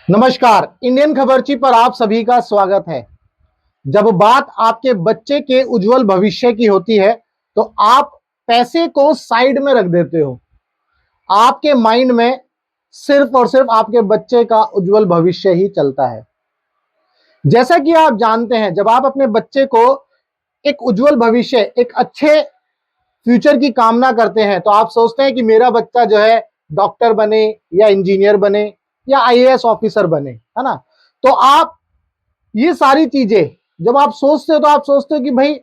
नमस्कार। इंडियन खबरची पर आप सभी का स्वागत है। जब बात आपके बच्चे के उज्जवल भविष्य की होती है तो आप पैसे को साइड में रख देते हो। आपके माइंड में सिर्फ और सिर्फ आपके बच्चे का उज्जवल भविष्य ही चलता है। जैसा कि आप जानते हैं, जब आप अपने बच्चे को एक उज्जवल भविष्य, एक अच्छे फ्यूचर की कामना करते हैं तो आप सोचते हैं कि मेरा बच्चा जो है डॉक्टर बने या इंजीनियर बने या आईएएस ऑफिसर बने, है ना। तो आप ये सारी चीजें जब आप सोचते हो तो आप सोचते हो कि भाई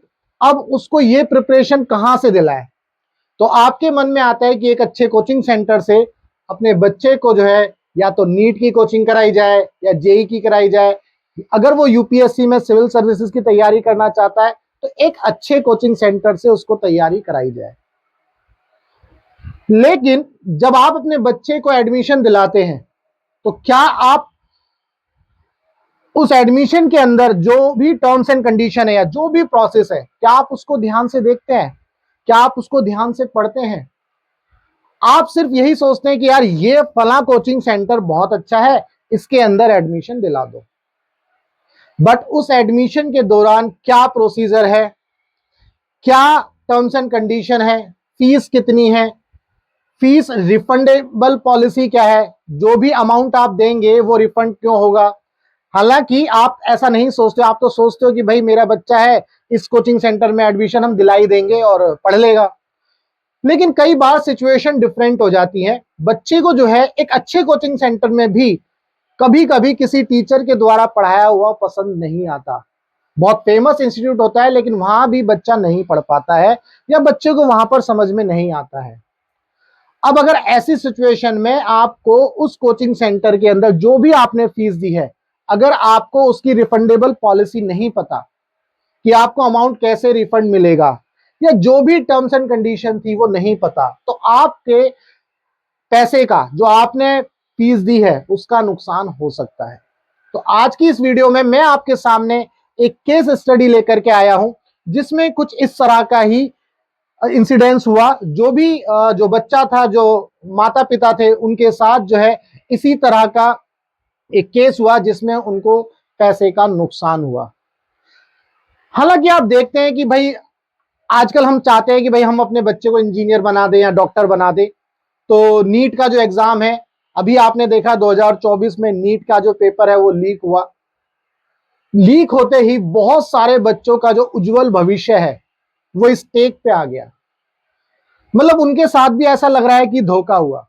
अब उसको ये प्रिपरेशन कहां से दिलाए। तो आपके मन में आता है कि एक अच्छे कोचिंग सेंटर से अपने बच्चे को जो है या तो नीट की कोचिंग कराई जाए या जेई की कराई जाए। अगर वो यूपीएससी में सिविल सर्विसेज की तैयारी करना चाहता है तो एक अच्छे कोचिंग सेंटर से उसको तैयारी कराई जाए। लेकिन जब आप अपने बच्चे को एडमिशन दिलाते हैं तो क्या आप उस एडमिशन के अंदर जो भी टर्म्स एंड कंडीशन है या जो भी प्रोसेस है, क्या आप उसको ध्यान से देखते हैं? क्या आप उसको ध्यान से पढ़ते हैं? आप सिर्फ यही सोचते हैं कि यार ये फला कोचिंग सेंटर बहुत अच्छा है, इसके अंदर एडमिशन दिला दो। बट उस एडमिशन के दौरान क्या प्रोसीजर है, क्या टर्म्स एंड कंडीशन है, फीस कितनी है, फीस रिफंडेबल पॉलिसी क्या है, जो भी अमाउंट आप देंगे वो रिफंड क्यों होगा। हालांकि आप ऐसा नहीं सोचते, आप तो सोचते हो कि भाई मेरा बच्चा है, इस कोचिंग सेंटर में एडमिशन हम दिला ही देंगे और पढ़ लेगा। लेकिन कई बार सिचुएशन डिफरेंट हो जाती है। बच्चे को जो है एक अच्छे कोचिंग सेंटर में भी कभी कभी किसी टीचर के द्वारा पढ़ाया हुआ पसंद नहीं आता। बहुत फेमस इंस्टीट्यूट होता है लेकिन वहां भी बच्चा नहीं पढ़ पाता है या बच्चे को वहां पर समझ में नहीं आता है। अब अगर ऐसी सिचुएशन में आपको उस कोचिंग सेंटर के अंदर जो भी आपने फीस दी है, अगर आपको उसकी रिफंडेबल पॉलिसी नहीं पता कि आपको अमाउंट कैसे रिफंड मिलेगा या जो भी टर्म्स एंड कंडीशन थी वो नहीं पता, तो आपके पैसे का जो आपने फीस दी है उसका नुकसान हो सकता है। तो आज की इस वीडियो में मैं आपके सामने एक केस स्टडी लेकर के आया हूं जिसमें कुछ इस तरह का ही इंसिडेंस हुआ। जो बच्चा था, जो माता पिता थे, उनके साथ जो है इसी तरह का एक केस हुआ जिसमें उनको पैसे का नुकसान हुआ। हालांकि आप देखते हैं कि भाई आजकल हम चाहते हैं कि भाई हम अपने बच्चे को इंजीनियर बना दें या डॉक्टर बना दें। तो नीट का जो एग्जाम है, अभी आपने देखा 2024 में नीट का जो पेपर है वो लीक हुआ। लीक होते ही बहुत सारे बच्चों का जो उज्जवल भविष्य है वो स्टेक पे आ गया। मतलब उनके साथ भी ऐसा लग रहा है कि धोखा हुआ।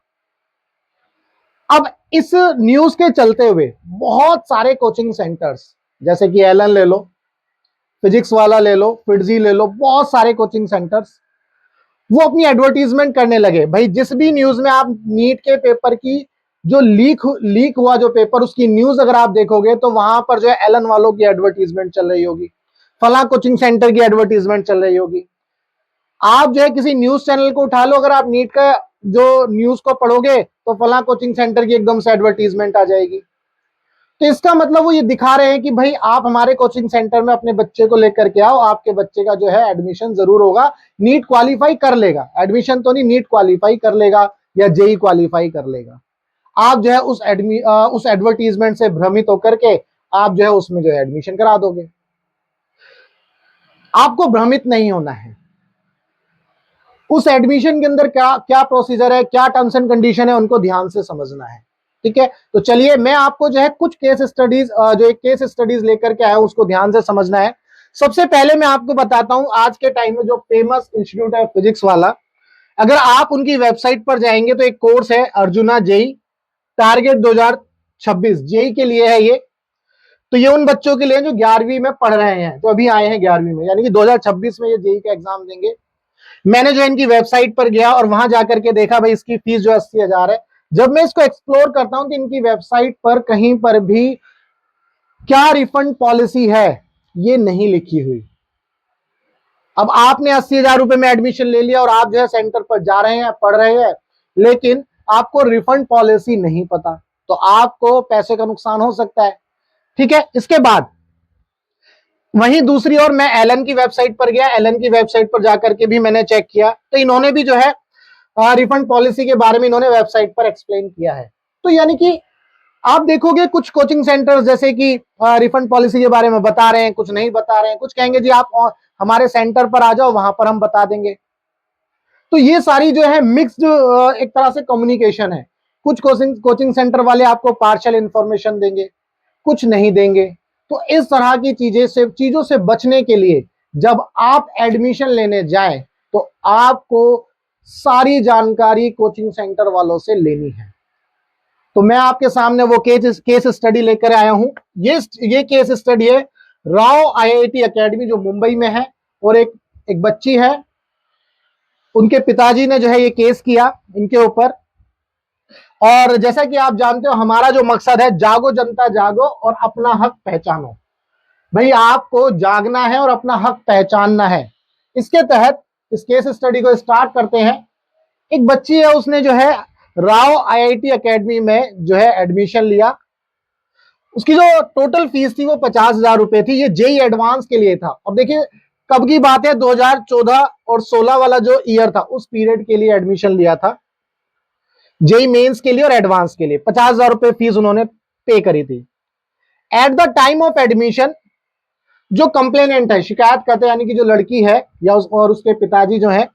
अब इस न्यूज के चलते हुए बहुत सारे कोचिंग सेंटर्स, जैसे कि एलन ले लो, फिजिक्स वाला ले लो, फिडजी ले लो, बहुत सारे कोचिंग सेंटर्स वो अपनी एडवर्टीजमेंट करने लगे। भाई जिस भी न्यूज में आप नीट के पेपर की जो लीक हुआ जो पेपर, उसकी न्यूज अगर आप देखोगे तो वहां पर जो है एलन वालों की एडवर्टीजमेंट चल रही होगी, फला कोचिंग सेंटर की एडवर्टीजमेंट चल रही होगी। आप जो है किसी न्यूज चैनल को उठा लो, अगर आप नीट का जो न्यूज को पढ़ोगे तो फला कोचिंग सेंटर की एकदम से एडवर्टीजमेंट आ जाएगी। तो इसका मतलब वो ये दिखा रहे हैं कि भाई आप हमारे कोचिंग सेंटर में अपने बच्चे को लेकर के आओ, आपके बच्चे का जो है एडमिशन जरूर होगा, नीट क्वालिफाई कर लेगा, एडमिशन तो नहीं, नीट क्वालिफाई कर लेगा या जेई क्वालिफाई कर लेगा। आप जो है उस एडवर्टीजमेंट से भ्रमित होकर के आप जो है उसमें जो है एडमिशन करा दोगे। आपको भ्रमित नहीं होना है। उस एडमिशन के अंदर क्या क्या प्रोसीजर है, क्या टर्म्स एंड कंडीशन है, उनको ध्यान से समझना है। ठीक है, तो चलिए मैं आपको जो है कुछ केस स्टडीज, जो एक केस स्टडीज लेकर के आया हूं उसको ध्यान से समझना है। सबसे पहले मैं आपको बताता हूं, आज के टाइम में जो फेमस इंस्टीट्यूट है फिजिक्स वाला, अगर आप उनकी वेबसाइट पर जाएंगे तो एक कोर्स है अर्जुना जेई टारगेट 2026 जेई के लिए है ये। तो ये उन बच्चों के लिए जो 11वीं में पढ़ रहे हैं, जो अभी आए हैं 11वीं में, यानी कि 2026 में ये जेई का एग्जाम देंगे। मैंने जो इनकी वेबसाइट पर गया और वहां जाकर के देखा भाई इसकी फीस जो 80,000 है। जब मैं इसको एक्सप्लोर करता हूं तो इनकी वेबसाइट पर कहीं पर भी क्या रिफंड पॉलिसी है ये नहीं लिखी हुई। अब आपने 80,000 रुपए में एडमिशन ले लिया और आप जो है सेंटर पर जा रहे हैं, पढ़ रहे हैं, लेकिन आपको रिफंड पॉलिसी नहीं पता, तो आपको पैसे का नुकसान हो सकता है। ठीक है, इसके बाद वहीं दूसरी ओर मैं एलन की वेबसाइट पर गया। एलन की वेबसाइट पर जाकर के भी मैंने चेक किया तो इन्होंने भी जो है रिफंड पॉलिसी के बारे में इन्होंने वेबसाइट पर एक्सप्लेन किया है। तो यानी कि आप देखोगे कुछ कोचिंग सेंटर्स जैसे कि रिफंड पॉलिसी के बारे में बता रहे हैं, कुछ नहीं बता रहे हैं, कुछ कहेंगे जी आप हमारे सेंटर पर आ जाओ, वहां पर हम बता देंगे। तो ये सारी जो है मिक्स्ड एक तरह से कम्युनिकेशन है। कुछ कोचिंग सेंटर वाले आपको पार्शियल इंफॉर्मेशन देंगे, कुछ नहीं देंगे। तो इस तरह की चीजों से बचने के लिए जब आप एडमिशन लेने जाएं तो आपको सारी जानकारी कोचिंग सेंटर वालों से लेनी है। तो मैं आपके सामने वो केस स्टडी लेकर आया हूं। ये केस स्टडी है राव आईआईटी एकेडमी जो मुंबई में है, और एक बच्ची है, उनके पिताजी ने जो है ये केस किया इनके ऊपर। और जैसा कि आप जानते हो हमारा जो मकसद है, जागो जनता जागो और अपना हक पहचानो। भाई आपको जागना है और अपना हक पहचानना है। इसके तहत इस केस स्टडी को स्टार्ट करते हैं। एक बच्ची है, उसने जो है राव आईआईटी एकेडमी में जो है एडमिशन लिया। उसकी जो टोटल फीस थी वो 50,000 रुपए थी। ये जेई एडवांस के लिए था। अब देखिए कब की बात है, 2014 और 16 वाला जो ईयर था उस पीरियड के लिए एडमिशन लिया था, जेई मेंस के लिए और एडवांस के लिए। 50,000 रुपए फीस उन्होंने पे करी थी। At the time of admission जो कंप्लेनेंट है, शिकायत करते यानी कि जो लड़की है या और उसके पिताजी जो है,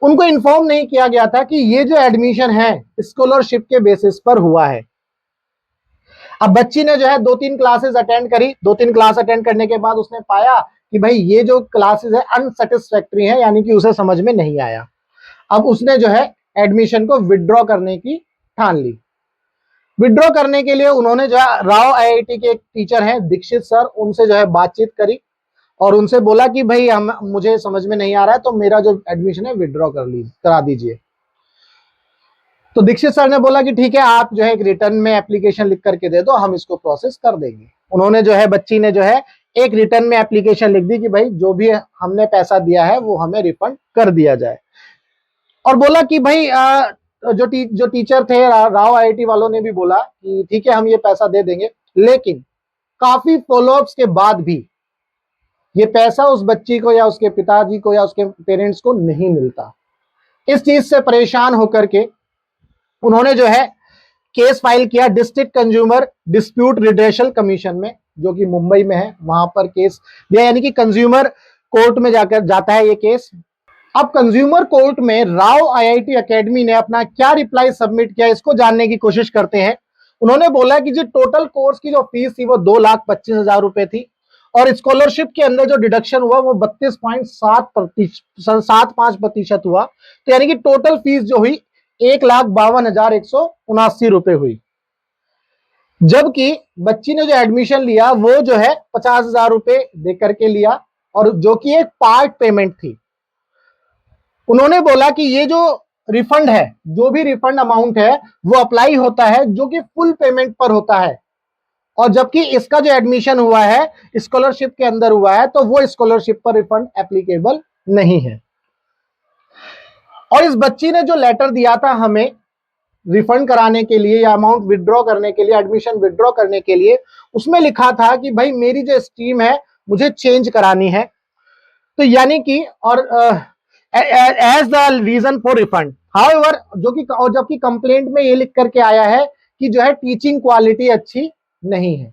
उनको इन्फॉर्म नहीं किया गया था कि ये जो एडमिशन है स्कॉलरशिप के बेसिस पर हुआ है। अब बच्ची ने जो है 2-3 क्लासेस अटेंड करी। 2-3 क्लास अटेंड करने के बाद उसने पाया कि भाई ये जो क्लासेस है अनसेटिस्फैक्ट्री है, यानी कि उसे समझ में नहीं आया। अब उसने जो है एडमिशन को विड्रॉ करने की ठान ली। विड्रॉ करने के लिए उन्होंने जो है राव आईआईटी के एक टीचर हैं दीक्षित सर, उनसे जो है बातचीत करी और उनसे बोला कि भाई मुझे समझ में नहीं आ रहा है, तो मेरा जो एडमिशन है विड्रॉ करा दीजिए। तो दीक्षित सर ने बोला कि ठीक है, आप जो है एक रिटर्न में एप्लीकेशन लिख करके दे दो, हम इसको प्रोसेस कर देंगे। उन्होंने जो है बच्ची ने जो है एक रिटर्न में एप्लीकेशन लिख दी कि भाई जो भी हमने पैसा दिया है वो हमें रिफंड कर दिया जाए। और बोला कि भाई जो टीचर थे राव आईआईटी वालों ने भी बोला कि ठीक है हम ये पैसा दे देंगे, लेकिन काफी फॉलोअप्स के बाद भी ये पैसा उस बच्ची को या उसके पिताजी को या उसके पेरेंट्स को नहीं मिलता। इस चीज से परेशान होकर के उन्होंने जो है केस फाइल किया district consumer dispute redressal commission में, जो कि मुंबई में है। वहां पर केस दिया, यानी कि कंज्यूमर कोर्ट में जाकर जाता है ये केस। अब कंज्यूमर कोर्ट में राव आईआईटी एकेडमी ने अपना क्या रिप्लाई सबमिट किया, इसको जानने की कोशिश करते हैं। उन्होंने बोला कि जो टोटल कोर्स की जो फीस थी वो 2,25,000 रुपए थी, और स्कॉलरशिप के अंदर जो डिडक्शन हुआ वो 32.75% हुआ। तो यानी कि टोटल फीस जो हुई 1,52,179 रुपए हुई। जबकि बच्ची ने जो एडमिशन लिया वो जो है 50,000 रुपए दे करके लिया, और जो कि एक पार्ट पेमेंट थी। उन्होंने बोला कि ये जो रिफंड है, जो भी रिफंड अमाउंट है वो अप्लाई होता है जो कि फुल पेमेंट पर होता है, और जबकि इसका जो एडमिशन हुआ है स्कॉलरशिप के अंदर हुआ है, तो वो स्कॉलरशिप पर रिफंड एप्लीकेबल नहीं है। और इस बच्ची ने जो लेटर दिया था हमें रिफंड कराने के लिए या अमाउंट विड्रॉ करने के लिए, एडमिशन विड्रॉ करने के लिए, उसमें लिखा था कि भाई मेरी जो स्ट्रीम है मुझे चेंज करानी है। तो यानी कि और as the reason for refund, however जबकि कंप्लेंट में ये लिख करके आया है कि जो है टीचिंग क्वालिटी अच्छी नहीं है।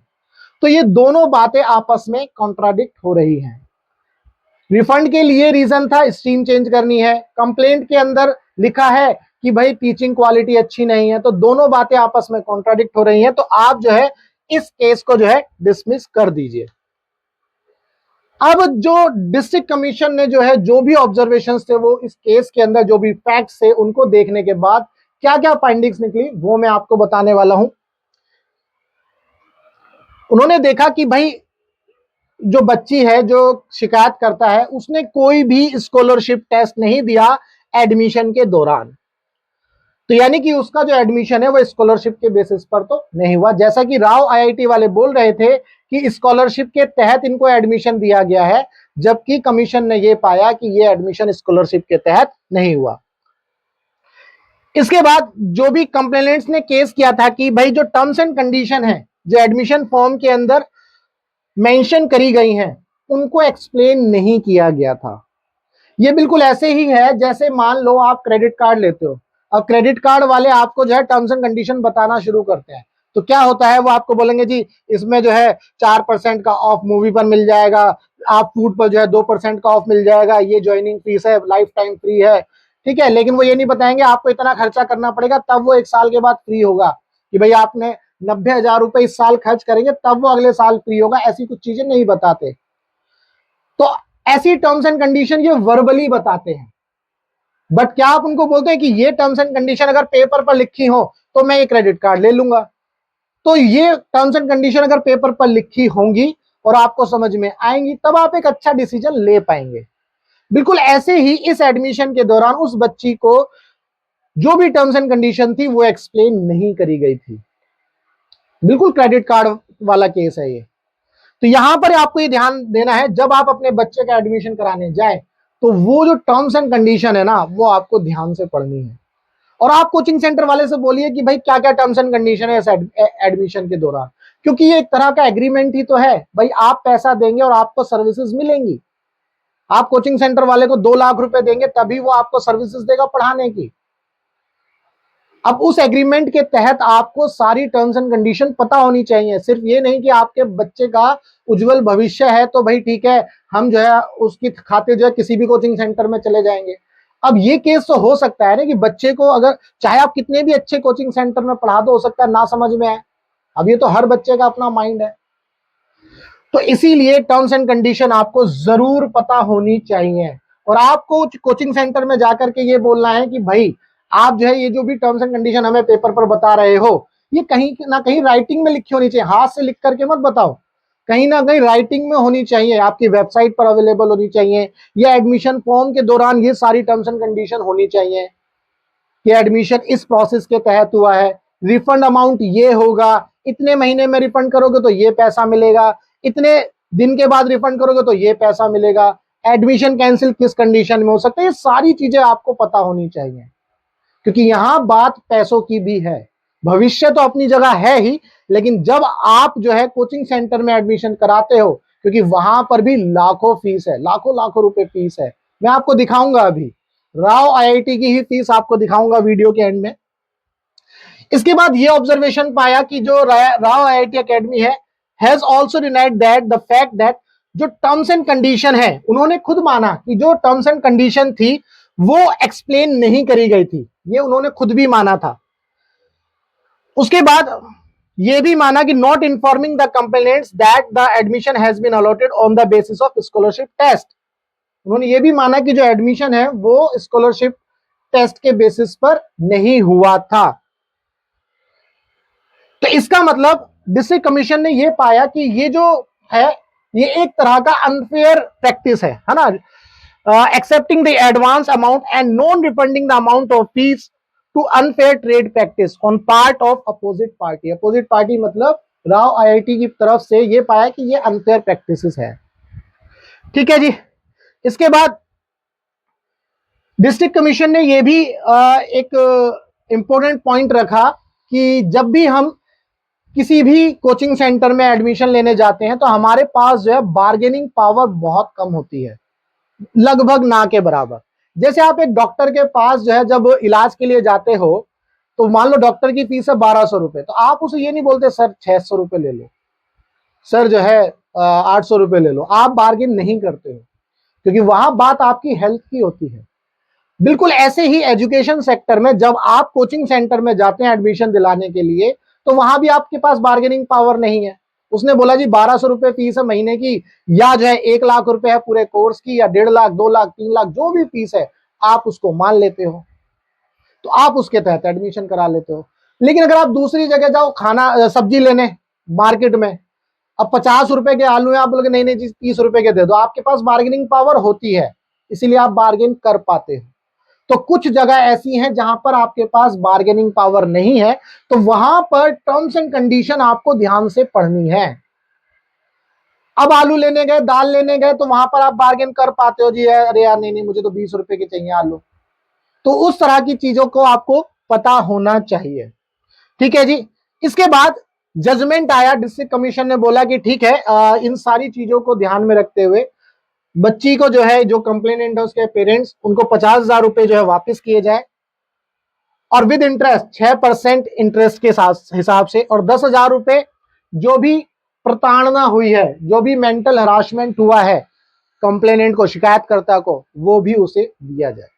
तो ये दोनों बातें आपस में कॉन्ट्राडिक्ट हो रही हैं। रिफंड के लिए रीजन था स्ट्रीम चेंज करनी है, कंप्लेंट के अंदर लिखा है कि भाई टीचिंग क्वालिटी अच्छी नहीं है। तो दोनों बातें आपस में कॉन्ट्राडिक्ट हो रही हैं। तो आप जो है इस केस को जो है डिसमिस कर दीजिए। अब जो डिस्ट्रिक्ट कमीशन ने जो है जो भी ऑब्जर्वेशंस थे वो इस केस के अंदर जो भी फैक्ट्स थे उनको देखने के बाद क्या क्या फाइंडिंग्स निकली वो मैं आपको बताने वाला हूं। उन्होंने देखा कि भाई जो बच्ची है जो शिकायत करता है उसने कोई भी स्कॉलरशिप टेस्ट नहीं दिया एडमिशन के दौरान। तो यानी कि उसका जो एडमिशन है वो स्कॉलरशिप के बेसिस पर तो नहीं हुआ, जैसा कि राव आईआईटी वाले बोल रहे थे कि स्कॉलरशिप के तहत इनको एडमिशन दिया गया है, जबकि कमीशन ने ये पाया कि ये एडमिशन स्कॉलरशिप के तहत नहीं हुआ। इसके बाद जो भी कंप्लेनेंट्स ने केस किया था कि भाई जो टर्म्स एंड कंडीशन है जो एडमिशन फॉर्म के अंदर मेंशन करी गई हैं उनको एक्सप्लेन नहीं किया गया था। ये बिल्कुल ऐसे ही है जैसे मान लो आप क्रेडिट कार्ड लेते हो, अब क्रेडिट कार्ड वाले आपको जो है टर्म्स एंड कंडीशन बताना शुरू करते हैं, तो क्या होता है, वो आपको बोलेंगे जी इसमें जो है 4% का ऑफ मूवी पर मिल जाएगा, आप फूड पर जो है 2% का ऑफ मिल जाएगा, ये ज्वाइनिंग फीस है, लाइफ टाइम फ्री है, ठीक है। लेकिन वो ये नहीं बताएंगे आपको इतना खर्चा करना पड़ेगा तब वो 1 साल के बाद फ्री होगा, कि भाई आपने 90,000 रुपए इस साल खर्च करेंगे तब वो अगले साल फ्री होगा, ऐसी कुछ चीजें नहीं बताते। तो ऐसी टर्म्स एंड कंडीशन ये वर्बली बताते हैं, बट क्या आप उनको बोलते हैं कि ये टर्म्स एंड कंडीशन अगर पेपर पर लिखी हो तो मैं ये क्रेडिट कार्ड ले लूंगा। तो ये टर्म्स एंड कंडीशन अगर पेपर पर लिखी होंगी और आपको समझ में आएंगी तब आप एक अच्छा डिसीजन ले पाएंगे। बिल्कुल ऐसे ही इस एडमिशन के दौरान उस बच्ची को जो भी टर्म्स एंड कंडीशन थी वो एक्सप्लेन नहीं करी गई थी। बिल्कुल क्रेडिट कार्ड वाला केस है ये। तो यहां पर आपको ये ध्यान देना है, जब आप अपने बच्चे का एडमिशन कराने जाए तो वो जो टर्म्स एंड कंडीशन है ना वो आपको ध्यान से पढ़नी है। और आप कोचिंग सेंटर वाले से बोलिए कि भाई क्या क्या टर्म्स एंड कंडीशन है इस एडमिशन के दौरान, क्योंकि ये एक तरह का एग्रीमेंट ही तो है। भाई आप पैसा देंगे और आपको सर्विसेज मिलेंगी। आप कोचिंग सेंटर वाले को 2 लाख रुपए देंगे तभी वो आपको सर्विसेज देगा पढ़ाने की। अब उस एग्रीमेंट के तहत आपको सारी टर्म्स एंड कंडीशन पता होनी चाहिए। सिर्फ ये नहीं कि आपके बच्चे का उज्जवल भविष्य है तो भाई ठीक है हम जो है उसकी खातिर जो है किसी भी कोचिंग सेंटर में चले जाएंगे। अब ये केस तो हो सकता है ना कि बच्चे को अगर चाहे आप कितने भी अच्छे कोचिंग सेंटर में पढ़ा दो, हो सकता है ना समझ में आए। अब ये तो हर बच्चे का अपना माइंड है। तो इसीलिए टर्म्स एंड कंडीशन आपको जरूर पता होनी चाहिए। और आपको कोचिंग सेंटर में जाकर के ये बोलना है कि भाई आप जो है ये जो भी टर्म्स एंड कंडीशन हमें पेपर पर बता रहे हो ये कहीं ना कहीं राइटिंग में लिखी होनी चाहिए। हाथ से लिख करके मत बताओ, कहीं ना कहीं राइटिंग में होनी चाहिए, आपकी वेबसाइट पर अवेलेबल होनी चाहिए। या एडमिशन फॉर्म के दौरान ये सारी टर्म्स एंड कंडीशन होनी चाहिए कि एडमिशन इस प्रोसेस के तहत हुआ है, रिफंड अमाउंट ये होगा, इतने महीने में रिफंड करोगे तो ये पैसा मिलेगा, इतने दिन के बाद रिफंड करोगे तो ये पैसा मिलेगा, एडमिशन कैंसिल किस कंडीशन में हो सकता है, ये सारी चीजें आपको पता होनी चाहिए। क्योंकि यहां बात पैसों की भी है। भविष्य तो अपनी जगह है ही, लेकिन जब आप जो है कोचिंग सेंटर में एडमिशन कराते हो, क्योंकि वहां पर भी लाखों फीस है, लाखों लाखों रुपए फीस है। मैं आपको दिखाऊंगा अभी राव आईआईटी की ही फीस आपको दिखाऊंगा वीडियो के एंड में। इसके बाद ये ऑब्जर्वेशन पाया कि जो राव आईआईटी एकेडमी है has also denied that the fact that जो टर्म्स एंड कंडीशन है, उन्होंने खुद माना कि जो टर्म्स एंड कंडीशन थी वो एक्सप्लेन नहीं करी गई थी, ये उन्होंने खुद भी माना था। उसके बाद ये भी माना कि not informing the complainants that the admission has been allotted on the basis of scholarship test. उन्होंने ये भी माना कि जो एडमिशन है वो स्कॉलरशिप टेस्ट के बेसिस पर नहीं हुआ था। तो इसका मतलब डिस्ट्रिक्ट कमीशन ने ये पाया कि ये जो है ये एक तरह का अनफेयर प्रैक्टिस है ना, accepting the advance amount and non refunding the amount of fees to unfair trade practice on part of opposite party. Opposite party मतलब राव आईआईटी की तरफ से ये पाया कि ये अनफेयर प्रैक्टिसेस है। ठीक है जी। इसके बाद डिस्ट्रिक्ट कमीशन ने ये भी एक इंपॉर्टेंट पॉइंट रखा कि जब भी हम किसी भी कोचिंग सेंटर में एडमिशन लेने जाते हैं तो हमारे पास जो है बार्गेनिंग पावर बहुत कम होती है, लगभग ना के बराबर। जैसे आप एक डॉक्टर के पास जो है जब इलाज के लिए जाते हो तो मान लो डॉक्टर की फीस है 1200 रुपए, तो आप उसे ये नहीं बोलते सर 600 रुपए ले लो, सर जो है 800 रुपए ले लो। आप बार्गेन नहीं करते हो क्योंकि वहां बात आपकी हेल्थ की होती है। बिल्कुल ऐसे ही एजुकेशन सेक्टर में जब आप कोचिंग सेंटर में जाते हैं एडमिशन दिलाने के लिए तो वहां भी आपके पास बार्गेनिंग पावर नहीं है। उसने बोला जी 1200 रुपए फीस है महीने की, या जो है 1 लाख रुपए है पूरे कोर्स की, या 1.5 लाख 2 लाख 3 लाख जो भी फीस है आप उसको मान लेते हो, तो आप उसके तहत एडमिशन करा लेते हो। लेकिन अगर आप दूसरी जगह जाओ खाना सब्जी लेने मार्केट में, अब 50 रुपए के आलू है, आप बोलोगे नहीं नहीं जी 30 रुपए के दे दो, आपके पास बार्गेनिंग पावर होती है इसीलिए आप बार्गेन कर पाते हो। तो कुछ जगह ऐसी हैं जहां पर आपके पास बार्गेनिंग पावर नहीं है, तो वहां पर टर्म्स एंड कंडीशन आपको ध्यान से पढ़नी है। अब आलू लेने गए, दाल लेने गए, तो वहां पर आप बार्गेन कर पाते हो जी अरे यार नहीं नहीं मुझे तो 20 रुपए के चाहिए आलू। तो उस तरह की चीजों को आपको पता होना चाहिए। ठीक है जी। इसके बाद जजमेंट आया, डिस्ट्रिक्ट कमीशन ने बोला कि ठीक है इन सारी चीजों को ध्यान में रखते हुए बच्ची को जो है जो कंप्लेनेंट है उसके पेरेंट्स उनको 50,000 रुपए जो है वापस किए जाए और विद इंटरेस्ट 6% इंटरेस्ट के हिसाब से, और 10,000 रुपए जो भी प्रताड़ना हुई है, जो भी मेंटल हरासमेंट हुआ है कंप्लेनेंट को, शिकायतकर्ता को, वो भी उसे दिया जाए।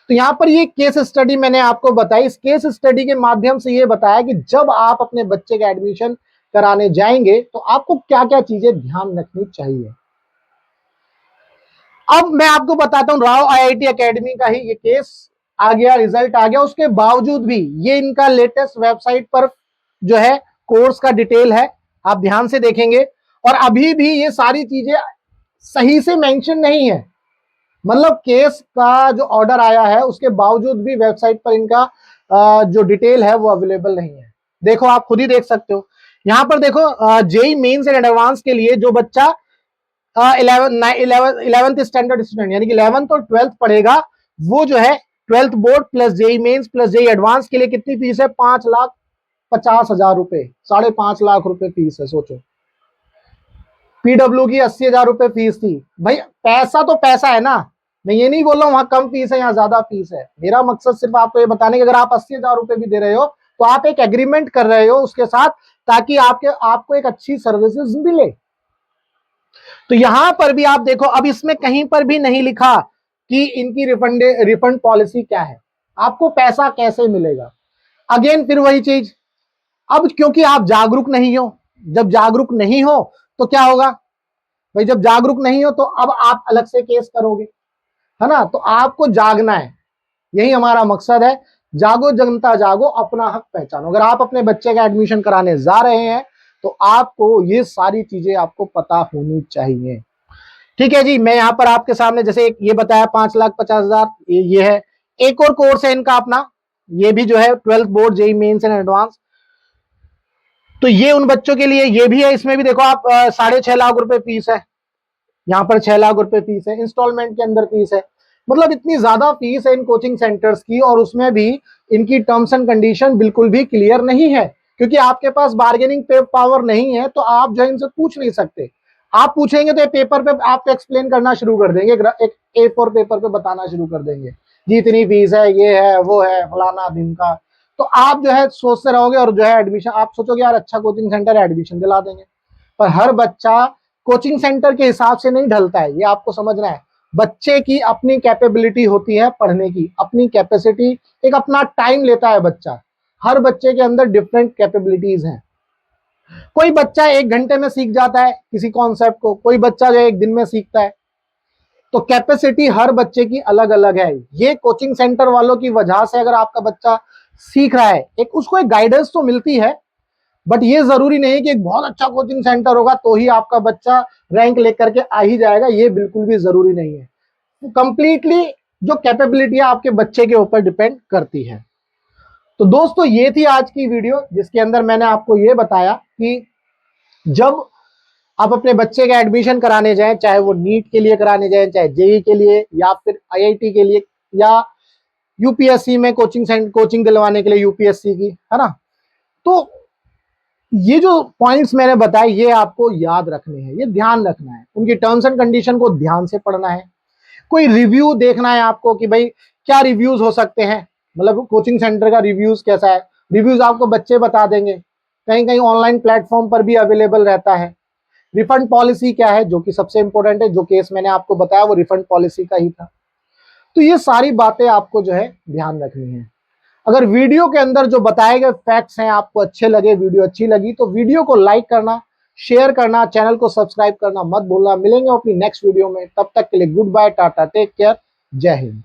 तो यहां पर ये केस स्टडी मैंने आपको बताई। इस केस स्टडी के माध्यम से ये बताया कि जब आप अपने बच्चे का एडमिशन कराने जाएंगे तो आपको क्या क्या चीजें ध्यान रखनी चाहिए। अब मैं आपको बताता हूं, राव आईआईटी एकेडमी का ही ये केस आ गया, रिजल्ट आ गया। उसके बावजूद भी ये इनका लेटेस्ट वेबसाइट पर जो है कोर्स का डिटेल है, आप ध्यान से देखेंगे। और अभी भी ये सारी चीजें सही से मेंशन नहीं है, मतलब केस का जो ऑर्डर आया है उसके बावजूद भी वेबसाइट पर इनका जो डिटेल है वो अवेलेबल नहीं है। देखो, आप खुद ही देख सकते हो। यहां पर देखो, जेई मेंस एंड एडवांस के लिए जो बच्चा 11th स्टैंडर्ड स्टूडेंट यानी कि 11th और 12th पढ़ेगा, वो जो है 12th board plus JEE mains plus JEE advance के लिए कितनी फीस है? 5,50,000 रुपए, 5.5 लाख रुपए फीस है। सोचो, पीडब्ल्यू की 80,000 रुपए फीस थी। भाई पैसा तो पैसा है ना, मैं ये नहीं बोल रहा हूं वहां कम फीस है, यहाँ ज्यादा फीस है। मेरा मकसद सिर्फ आपको ये बताने कि अगर आप 80,000 रुपए भी दे रहे हो तो आप एक एग्रीमेंट कर रहे हो उसके साथ, ताकि आपको एक अच्छी सर्विसेज मिले। तो यहां पर भी आप देखो, अब इसमें कहीं पर भी नहीं लिखा कि इनकी रिफंड पॉलिसी क्या है, आपको पैसा कैसे मिलेगा। अगेन फिर वही चीज, अब क्योंकि आप जागरूक नहीं हो, जब जागरूक नहीं हो तो क्या होगा भाई, जब जागरूक नहीं हो तो अब आप अलग से केस करोगे, है ना। तो आपको जागना है, यही हमारा मकसद है। जागो जनता जागो, अपना हक पहचानो। अगर आप अपने बच्चे का एडमिशन कराने जा रहे हैं तो आपको ये सारी चीजें आपको पता होनी चाहिए। ठीक है जी, मैं यहां पर आपके सामने जैसे ये बताया 5,50,000 ये है। एक और कोर्स है इनका अपना, ये भी जो है 12th board JEE mains and advance, तो ये उन बच्चों के लिए ये भी है। इसमें भी देखो आप 6.5 लाख रुपए फीस है, यहाँ पर 6 लाख रुपए फीस है, इंस्टॉलमेंट के अंदर फीस है। मतलब इतनी ज्यादा फीस है इन कोचिंग सेंटर्स की, और उसमें भी इनकी टर्म्स एंड कंडीशन बिल्कुल भी क्लियर नहीं है, क्योंकि आपके पास बार्गेनिंग पावर नहीं है, तो आप जो इनसे पूछ नहीं सकते। आप पूछेंगे तो ये पेपर पे आप एक्सप्लेन करना शुरू कर देंगे, एक A4 पेपर पे बताना शुरू कर देंगे जी इतनी फीस है, ये है, वो है, फलाना ढिमका। तो आप जो है सोचते रहोगे, और जो है एडमिशन आप सोचोगे यार अच्छा कोचिंग सेंटर है, एडमिशन दिला देंगे। पर हर बच्चा कोचिंग सेंटर के हिसाब से नहीं ढलता है, ये आपको समझना है। बच्चे की अपनी कैपेबिलिटी होती है पढ़ने की, अपनी कैपेसिटी, एक अपना टाइम लेता है बच्चा। हर बच्चे के अंदर डिफरेंट कैपेबिलिटीज हैं। कोई बच्चा 1 घंटे में सीख जाता है किसी कॉन्सेप्ट को, कोई बच्चा जो 1 दिन में सीखता है। तो कैपेसिटी हर बच्चे की अलग अलग है। ये कोचिंग सेंटर वालों की वजह से अगर आपका बच्चा सीख रहा है, एक उसको एक गाइडेंस तो मिलती है, बट ये जरूरी नहीं कि एक बहुत अच्छा कोचिंग सेंटर होगा तो ही आपका बच्चा रैंक लेकर के आ ही जाएगा, ये बिल्कुल भी जरूरी नहीं है। कंप्लीटली जो कैपेबिलिटी है आपके बच्चे के ऊपर डिपेंड करती है। तो दोस्तों ये थी आज की वीडियो, जिसके अंदर मैंने आपको ये बताया कि जब आप अपने बच्चे का एडमिशन कराने जाएं, चाहे वो नीट के लिए कराने जाएं, चाहे जेई के लिए, या फिर आईआईटी के लिए, या यूपीएससी में कोचिंग दिलवाने के लिए यूपीएससी की, है ना। तो ये जो पॉइंट्स मैंने बताए ये आपको याद रखने हैं, ये ध्यान रखना है, उनकी टर्म्स एंड कंडीशन को ध्यान से पढ़ना है। कोई रिव्यू देखना है आपको कि भाई क्या रिव्यूज हो सकते हैं, मतलब कोचिंग सेंटर का रिव्यूज कैसा है। रिव्यूज आपको बच्चे बता देंगे, कहीं कहीं ऑनलाइन प्लेटफॉर्म पर भी अवेलेबल रहता है। रिफंड पॉलिसी क्या है, जो कि सबसे इंपॉर्टेंट है, जो केस मैंने आपको बताया वो रिफंड पॉलिसी का ही था। तो ये सारी बातें आपको जो है ध्यान रखनी है। अगर वीडियो के अंदर जो बताए गए फैक्ट्स हैं आपको अच्छे लगे, वीडियो अच्छी लगी, तो वीडियो को लाइक करना, शेयर करना, चैनल को सब्सक्राइब करना मत भूलना। मिलेंगे अपनी नेक्स्ट वीडियो में, तब तक के लिए good bye, tata, take care, जय हिंद।